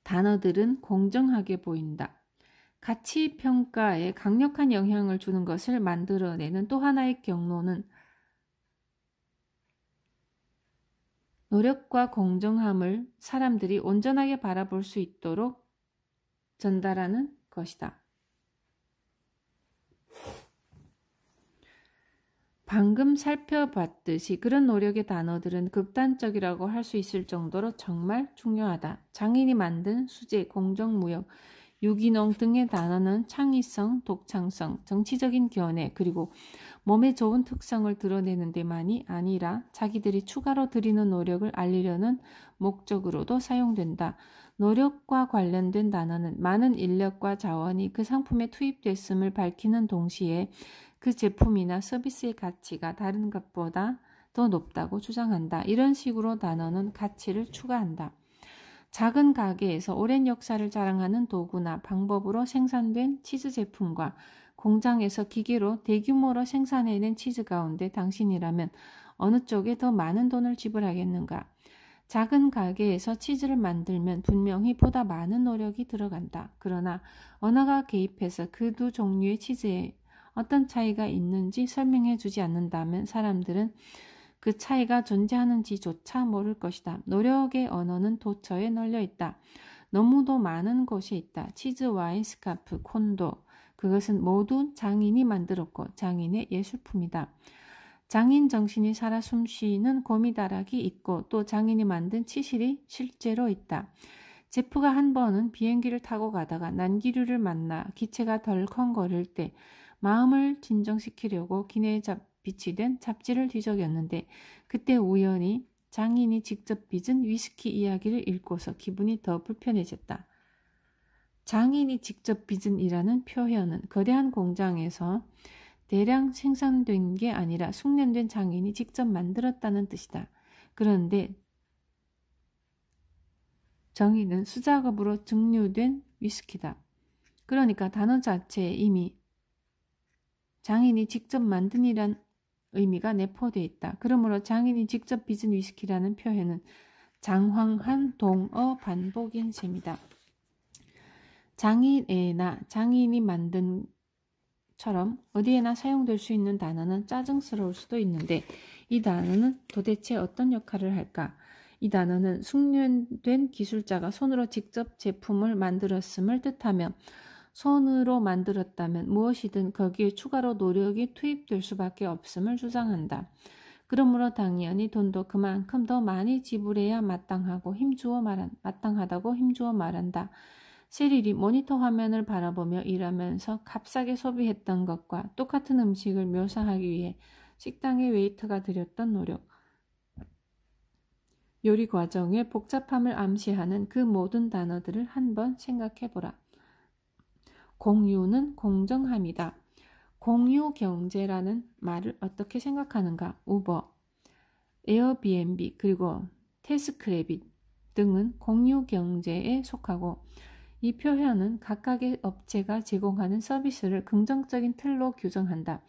단어들은 공정하게 보인다. 가치 평가에 강력한 영향을 주는 것을 만들어내는 또 하나의 경로는 노력과 공정함을 사람들이 온전하게 바라볼 수 있도록 전달하는 것이다. 방금 살펴봤듯이 그런 노력의 단어들은 극단적이라고 할 수 있을 정도로 정말 중요하다. 장인이 만든 수재, 공정무역, 유기농 등의 단어는 창의성, 독창성, 정치적인 견해, 그리고 몸에 좋은 특성을 드러내는 데만이 아니라 자기들이 추가로 들이는 노력을 알리려는 목적으로도 사용된다. 노력과 관련된 단어는 많은 인력과 자원이 그 상품에 투입됐음을 밝히는 동시에 그 제품이나 서비스의 가치가 다른 것보다 더 높다고 주장한다. 이런 식으로 단어는 가치를 추가한다. 작은 가게에서 오랜 역사를 자랑하는 도구나 방법으로 생산된 치즈 제품과 공장에서 기계로 대규모로 생산해낸 치즈 가운데 당신이라면 어느 쪽에 더 많은 돈을 지불하겠는가? 작은 가게에서 치즈를 만들면 분명히 보다 많은 노력이 들어간다. 그러나 언어가 개입해서 그 두 종류의 치즈에 어떤 차이가 있는지 설명해 주지 않는다면 사람들은 그 차이가 존재하는지조차 모를 것이다. 노력의 언어는 도처에 널려 있다. 너무도 많은 곳에 있다. 치즈, 와인, 스카프, 콘도. 그것은 모두 장인이 만들었고 장인의 예술품이다. 장인 정신이 살아 숨쉬는 고미다락이 있고 또 장인이 만든 치실이 실제로 있다. 제프가 한 번은 비행기를 타고 가다가 난기류를 만나 기체가 덜컹거릴 때 마음을 진정시키려고 기내에 비치된 잡지를 뒤적였는데 그때 우연히 장인이 직접 빚은 위스키 이야기를 읽고서 기분이 더 불편해졌다. 장인이 직접 빚은 이라는 표현은 거대한 공장에서 대량 생산된 게 아니라 숙련된 장인이 직접 만들었다는 뜻이다. 그런데 정의는 수작업으로 증류된 위스키다. 그러니까 단어 자체에 이미 장인이 직접 만든이란 의미가 내포되어 있다. 그러므로 장인이 직접 빚은 위스키라는 표현은 장황한 동어 반복인 셈이다. 장인애나 장인이 만든 처럼 어디에나 사용될 수 있는 단어는 짜증스러울 수도 있는데 이 단어는 도대체 어떤 역할을 할까? 이 단어는 숙련된 기술자가 손으로 직접 제품을 만들었음을 뜻하며 손으로 만들었다면 무엇이든 거기에 추가로 노력이 투입될 수밖에 없음을 주장한다. 그러므로 당연히 돈도 그만큼 더 많이 지불해야 마땅하다고 힘주어 말한다. 세릴이 모니터 화면을 바라보며 일하면서 값싸게 소비했던 것과 똑같은 음식을 묘사하기 위해 식당의 웨이터가 들였던 노력. 요리 과정의 복잡함을 암시하는 그 모든 단어들을 한번 생각해보라. 공유는 공정함이다. 공유 경제라는 말을 어떻게 생각하는가? 우버, 에어비앤비 그리고 테스크래빗 등은 공유 경제에 속하고 이 표현은 각각의 업체가 제공하는 서비스를 긍정적인 틀로 규정한다.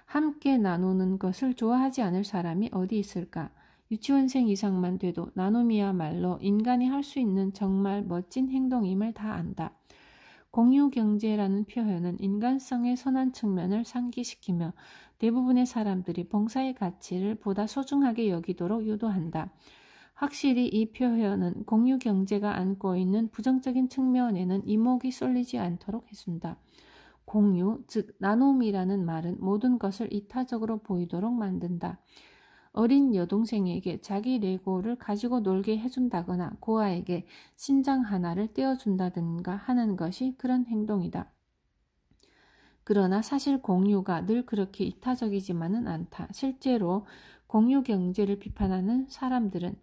함께 나누는 것을 좋아하지 않을 사람이 어디 있을까? 유치원생 이상만 돼도 나눔이야말로 인간이 할 수 있는 정말 멋진 행동임을 다 안다. 공유경제라는 표현은 인간성의 선한 측면을 상기시키며 대부분의 사람들이 봉사의 가치를 보다 소중하게 여기도록 유도한다. 확실히 이 표현은 공유경제가 안고 있는 부정적인 측면에는 이목이 쏠리지 않도록 해준다. 공유, 즉 나눔이라는 말은 모든 것을 이타적으로 보이도록 만든다. 어린 여동생에게 자기 레고를 가지고 놀게 해준다거나 고아에게 신장 하나를 떼어준다든가 하는 것이 그런 행동이다. 그러나 사실 공유가 늘 그렇게 이타적이지만은 않다. 실제로 공유 경제를 비판하는 사람들은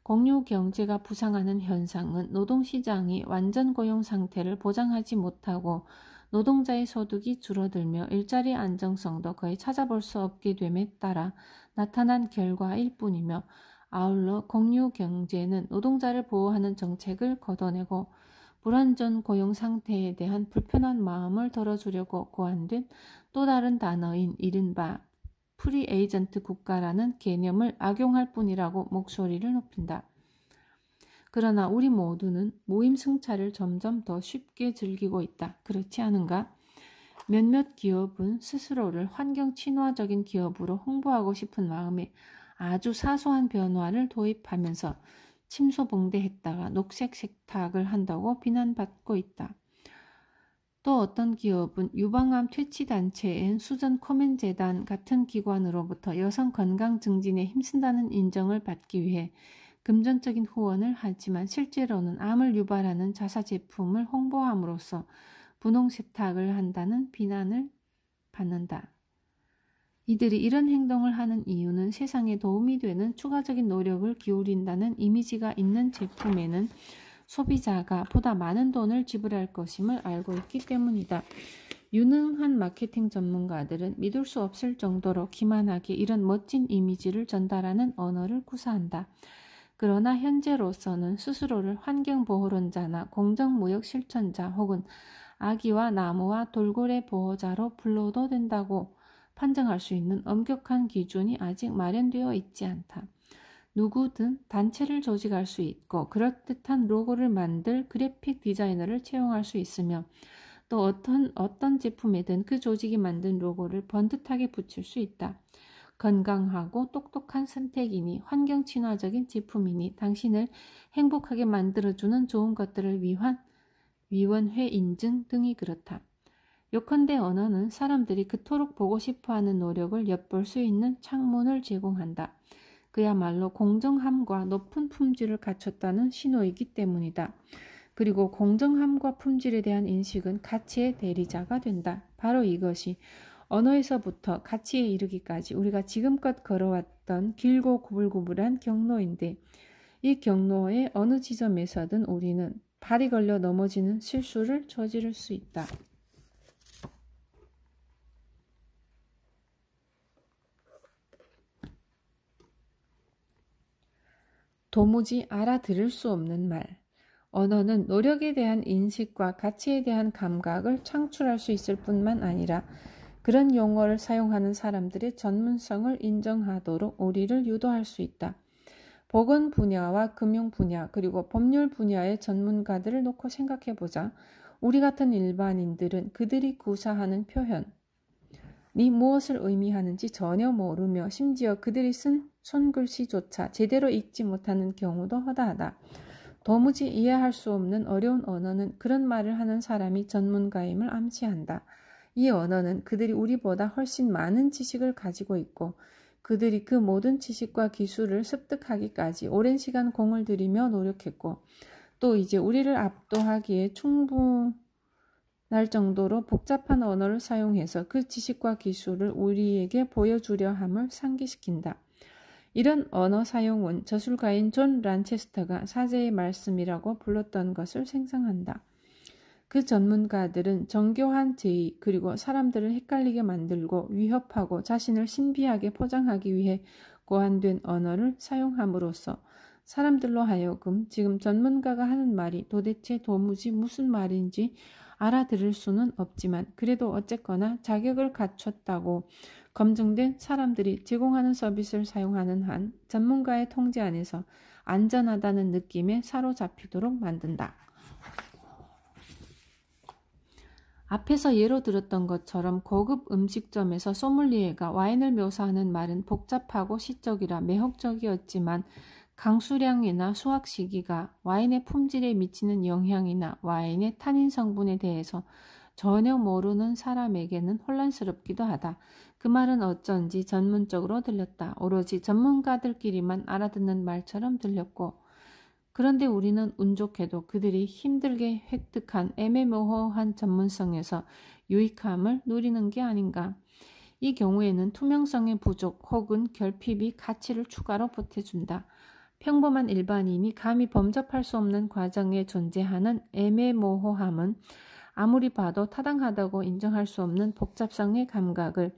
공유 경제가 부상하는 현상은 노동시장이 완전 고용 상태를 보장하지 못하고 노동자의 소득이 줄어들며 일자리 안정성도 거의 찾아볼 수 없게 됨에 따라 나타난 결과일 뿐이며 아울러 공유 경제는 노동자를 보호하는 정책을 걷어내고 불안전 고용 상태에 대한 불편한 마음을 덜어주려고 고안된 또 다른 단어인 이른바 프리 에이전트 국가라는 개념을 악용할 뿐이라고 목소리를 높인다. 그러나 우리 모두는 모임 승차를 점점 더 쉽게 즐기고 있다. 그렇지 않은가? 몇몇 기업은 스스로를 환경 친화적인 기업으로 홍보하고 싶은 마음에 아주 사소한 변화를 도입하면서 침소봉대했다가 녹색 세탁을 한다고 비난받고 있다. 또 어떤 기업은 유방암 퇴치 단체인 수전 코멘재단 같은 기관으로부터 여성 건강 증진에 힘쓴다는 인정을 받기 위해 금전적인 후원을 하지만 실제로는 암을 유발하는 자사 제품을 홍보함으로써 분홍 세탁을 한다는 비난을 받는다. 이들이 이런 행동을 하는 이유는 세상에 도움이 되는 추가적인 노력을 기울인다는 이미지가 있는 제품에는 소비자가 보다 많은 돈을 지불할 것임을 알고 있기 때문이다. 유능한 마케팅 전문가들은 믿을 수 없을 정도로 기만하게 이런 멋진 이미지를 전달하는 언어를 구사한다. 그러나 현재로서는 스스로를 환경보호론자나 공정무역 실천자 혹은 아기와 나무와 돌고래 보호자로 불러도 된다고 판정할 수 있는 엄격한 기준이 아직 마련되어 있지 않다. 누구든 단체를 조직할 수 있고 그럴듯한 로고를 만들 그래픽 디자이너를 채용할 수 있으며 또 어떤 제품에든 그 조직이 만든 로고를 번듯하게 붙일 수 있다. 건강하고 똑똑한 선택이니 환경 친화적인 제품이니 당신을 행복하게 만들어주는 좋은 것들을 위한 위원회 인증 등이 그렇다. 요컨대 언어는 사람들이 그토록 보고 싶어하는 노력을 엿볼 수 있는 창문을 제공한다. 그야말로 공정함과 높은 품질을 갖췄다는 신호이기 때문이다. 그리고 공정함과 품질에 대한 인식은 가치의 대리자가 된다. 바로 이것이 언어에서부터 가치에 이르기까지 우리가 지금껏 걸어왔던 길고 구불구불한 경로인데 이 경로의 어느 지점에서든 우리는 발이 걸려 넘어지는 실수를 저지를 수 있다. 도무지 알아들을 수 없는 말. 언어는 노력에 대한 인식과 가치에 대한 감각을 창출할 수 있을 뿐만 아니라 그런 용어를 사용하는 사람들의 전문성을 인정하도록 우리를 유도할 수 있다. 보건 분야와 금융 분야 그리고 법률 분야의 전문가들을 놓고 생각해보자. 우리 같은 일반인들은 그들이 구사하는 표현이 무엇을 의미하는지 전혀 모르며 심지어 그들이 쓴 손글씨조차 제대로 읽지 못하는 경우도 허다하다. 도무지 이해할 수 없는 어려운 언어는 그런 말을 하는 사람이 전문가임을 암시한다. 이 언어는 그들이 우리보다 훨씬 많은 지식을 가지고 있고 그들이 그 모든 지식과 기술을 습득하기까지 오랜 시간 공을 들이며 노력했고 또 이제 우리를 압도하기에 충분할 정도로 복잡한 언어를 사용해서 그 지식과 기술을 우리에게 보여주려 함을 상기시킨다. 이런 언어 사용은 저술가인 존 란체스터가 사제의 말씀이라고 불렀던 것을 생각한다. 그 전문가들은 정교한 제의 그리고 사람들을 헷갈리게 만들고 위협하고 자신을 신비하게 포장하기 위해 고안된 언어를 사용함으로써 사람들로 하여금 지금 전문가가 하는 말이 도대체 도무지 무슨 말인지 알아들을 수는 없지만 그래도 어쨌거나 자격을 갖췄다고 검증된 사람들이 제공하는 서비스를 사용하는 한 전문가의 통제 안에서 안전하다는 느낌에 사로잡히도록 만든다. 앞에서 예로 들었던 것처럼 고급 음식점에서 소믈리에가 와인을 묘사하는 말은 복잡하고 시적이라 매혹적이었지만 강수량이나 수확 시기가 와인의 품질에 미치는 영향이나 와인의 탄닌 성분에 대해서 전혀 모르는 사람에게는 혼란스럽기도 하다. 그 말은 어쩐지 전문적으로 들렸다. 오로지 전문가들끼리만 알아듣는 말처럼 들렸고 그런데 우리는 운 좋게도 그들이 힘들게 획득한 애매모호한 전문성에서 유익함을 누리는 게 아닌가. 이 경우에는 투명성의 부족 혹은 결핍이 가치를 추가로 보태준다. 평범한 일반인이 감히 범접할 수 없는 과정에 존재하는 애매모호함은 아무리 봐도 타당하다고 인정할 수 없는 복잡성의 감각을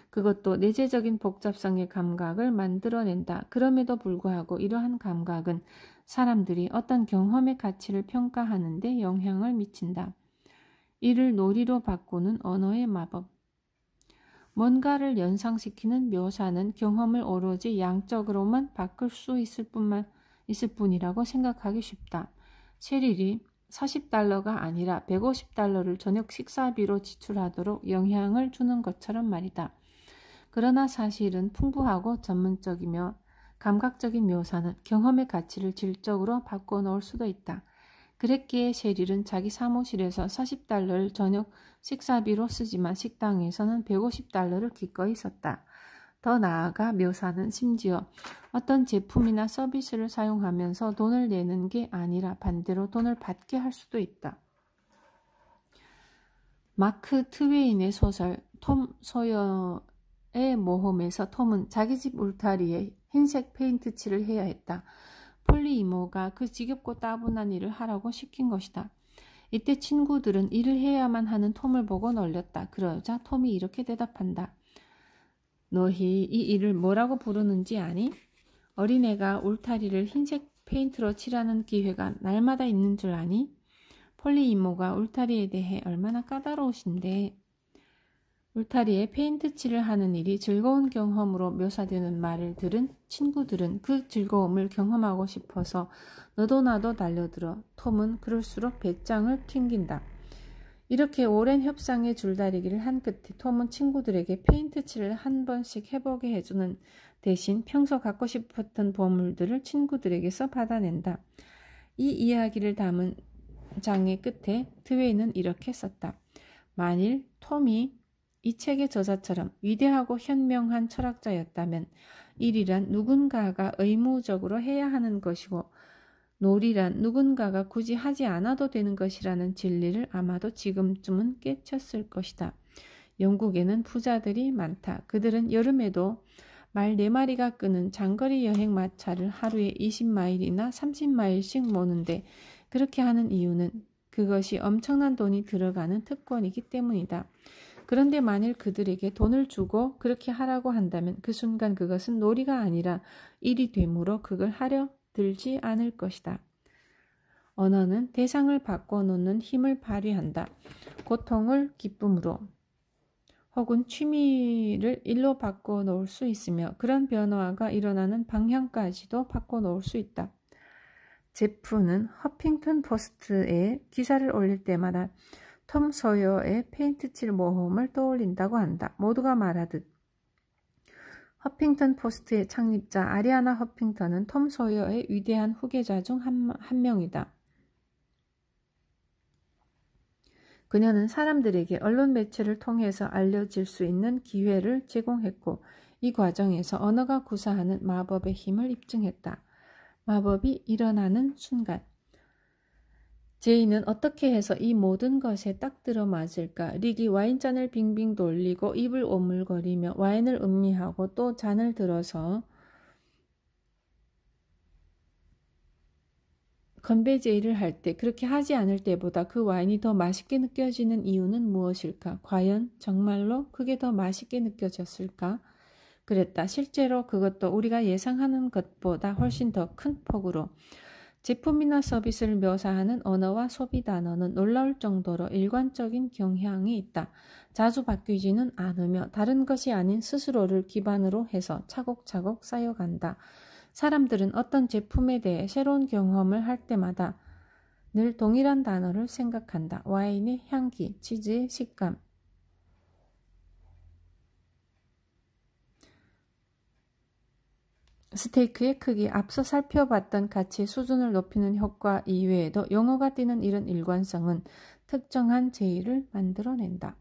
그것도 내재적인 복잡성의 감각을 만들어낸다. 그럼에도 불구하고 이러한 감각은 사람들이 어떤 경험의 가치를 평가하는 데 영향을 미친다. 이를 놀이로 바꾸는 언어의 마법. 뭔가를 연상시키는 묘사는 경험을 오로지 양적으로만 바꿀 수 있을 뿐만 있을 뿐이라고 생각하기 쉽다. 셰릴이 $40가 아니라 $150를 저녁 식사비로 지출하도록 영향을 주는 것처럼 말이다. 그러나 사실은 풍부하고 전문적이며 감각적인 묘사는 경험의 가치를 질적으로 바꿔놓을 수도 있다. 그랬기에 셰릴은 자기 사무실에서 $40를 저녁 식사비로 쓰지만 식당에서는 $150를 기꺼이 썼다. 더 나아가 묘사는 심지어 어떤 제품이나 서비스를 사용하면서 돈을 내는 게 아니라 반대로 돈을 받게 할 수도 있다. 마크 트웨인의 소설 톰 소여의 모험에서 톰은 자기 집 울타리에 흰색 페인트 칠을 해야 했다. 폴리 이모가 그 지겹고 따분한 일을 하라고 시킨 것이다. 이때 친구들은 일을 해야만 하는 톰을 보고 놀렸다. 그러자 톰이 이렇게 대답한다. 너희 이 일을 뭐라고 부르는지 아니? 어린애가 울타리를 흰색 페인트로 칠하는 기회가 날마다 있는 줄 아니? 폴리 이모가 울타리에 대해 얼마나 까다로우신데. 울타리에 페인트 칠을 하는 일이 즐거운 경험으로 묘사되는 말을 들은 친구들은 그 즐거움을 경험하고 싶어서 너도 나도 달려들어 톰은 그럴수록 배짱을 튕긴다. 이렇게 오랜 협상의 줄다리기를 한 끝에 톰은 친구들에게 페인트 칠을 한 번씩 해보게 해주는 대신 평소 갖고 싶었던 보물들을 친구들에게서 받아낸다. 이 이야기를 담은 장의 끝에 트웨이는 이렇게 썼다. 만일 톰이 이 책의 저자처럼 위대하고 현명한 철학자였다면 일이란 누군가가 의무적으로 해야 하는 것이고 놀이란 누군가가 굳이 하지 않아도 되는 것이라는 진리를 아마도 지금쯤은 깨쳤을 것이다. 영국에는 부자들이 많다. 그들은 여름에도 말 4마리가 끄는 장거리 여행 마차를 하루에 20마일이나 30마일씩 모는데 그렇게 하는 이유는 그것이 엄청난 돈이 들어가는 특권이기 때문이다. 그런데 만일 그들에게 돈을 주고 그렇게 하라고 한다면 그 순간 그것은 놀이가 아니라 일이 되므로 그걸 하려 들지 않을 것이다. 언어는 대상을 바꿔놓는 힘을 발휘한다. 고통을 기쁨으로 혹은 취미를 일로 바꿔놓을 수 있으며 그런 변화가 일어나는 방향까지도 바꿔놓을 수 있다. 제프는 허핑턴 포스트에 기사를 올릴 때마다 톰 소여의 페인트칠 모험을 떠올린다고 한다. 모두가 말하듯 허핑턴 포스트의 창립자 아리아나 허핑턴은 톰 소여의 위대한 후계자 중 한 명이다. 그녀는 사람들에게 언론 매체를 통해서 알려질 수 있는 기회를 제공했고 이 과정에서 언어가 구사하는 마법의 힘을 입증했다. 마법이 일어나는 순간 제이는 어떻게 해서 이 모든 것에 딱 들어맞을까? 릭이 와인잔을 빙빙 돌리고 입을 오물거리며 와인을 음미하고 또 잔을 들어서 건배 제의를 할 때 그렇게 하지 않을 때보다 그 와인이 더 맛있게 느껴지는 이유는 무엇일까? 과연 정말로 그게 더 맛있게 느껴졌을까? 그랬다. 실제로 그것도 우리가 예상하는 것보다 훨씬 더 큰 폭으로. 제품이나 서비스를 묘사하는 언어와 소비 단어는 놀라울 정도로 일관적인 경향이 있다. 자주 바뀌지는 않으며 다른 것이 아닌 스스로를 기반으로 해서 차곡차곡 쌓여간다. 사람들은 어떤 제품에 대해 새로운 경험을 할 때마다 늘 동일한 단어를 생각한다. 와인의 향기, 치즈의 식감. 스테이크의 크기, 앞서 살펴봤던 가치의 수준을 높이는 효과 이외에도 용어가 띠는 이런 일관성은 특정한 제의를 만들어낸다.